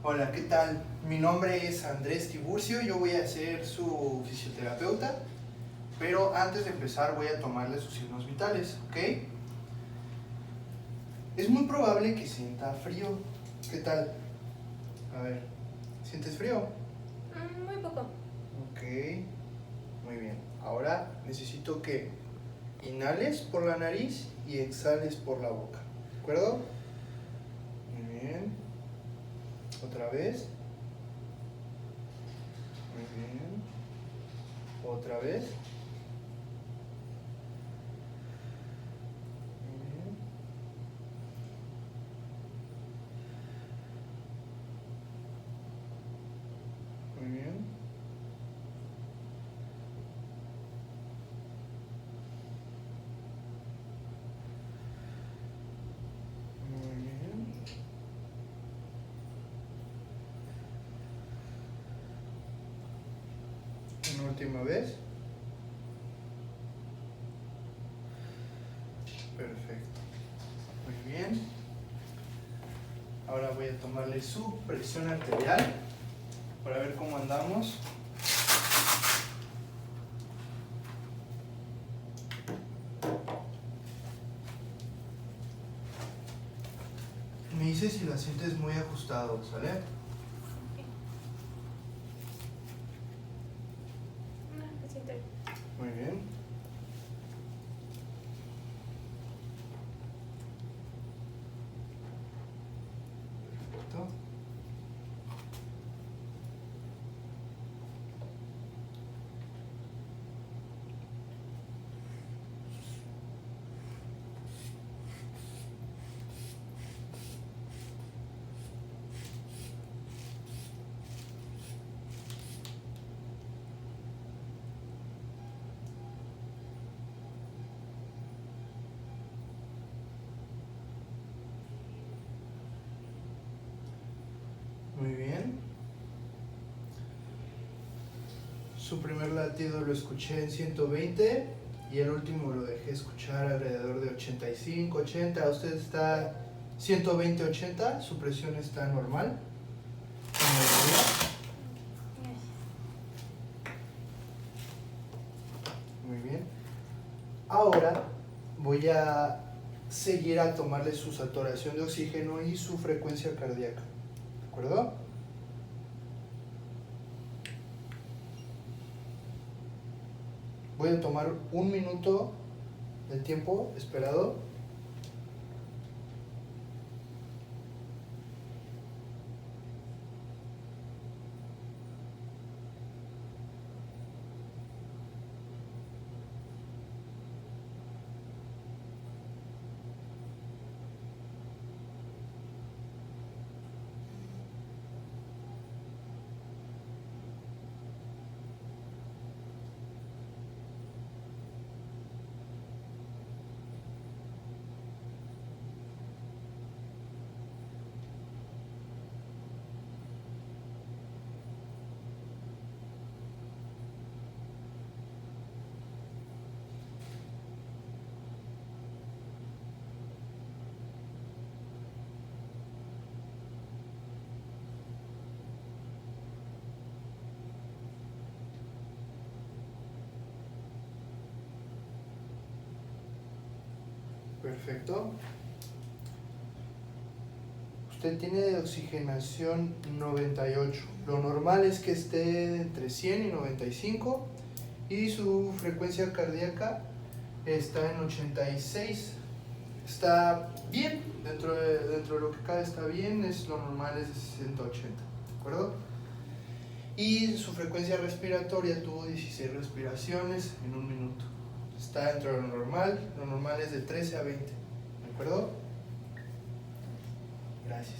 Hola, ¿qué tal? Mi nombre es Andrés Tiburcio, yo voy a ser su fisioterapeuta, pero antes de empezar voy a tomarle sus signos vitales, ¿ok? Es muy probable que sienta frío. ¿Qué tal? A ver, ¿sientes frío? Muy poco. Ok, muy bien. Ahora necesito que inhales por la nariz y exhales por la boca, ¿de acuerdo? Muy bien. Otra vez. Muy bien. Otra vez. Muy bien. Muy bien. Muy bien. Una última vez. Perfecto. Muy bien. Ahora voy a tomarle su presión arterial para ver cómo andamos. Me dice si la sientes muy ajustado, ¿sale? No, me siento bien. Muy bien. Perfecto. Muy bien. Su primer latido lo escuché en 120 y el último lo dejé escuchar alrededor de 85, 80. Usted está 120, 80, su presión está normal. Gracias. Muy bien. Ahora voy a seguir a tomarle su saturación de oxígeno y su frecuencia cardíaca. ¿De acuerdo? Voy a tomar 1 minuto del tiempo esperado. Perfecto. Usted tiene de oxigenación 98. Lo normal es que esté entre 100 y 95 y su frecuencia cardíaca está en 86. Está bien, dentro de lo que cabe está bien, lo normal es de 60 a 80, ¿de acuerdo? Y su frecuencia respiratoria tuvo 16 respiraciones en 1 minuto. Está dentro de lo normal es de 13 a 20, ¿de acuerdo? Gracias.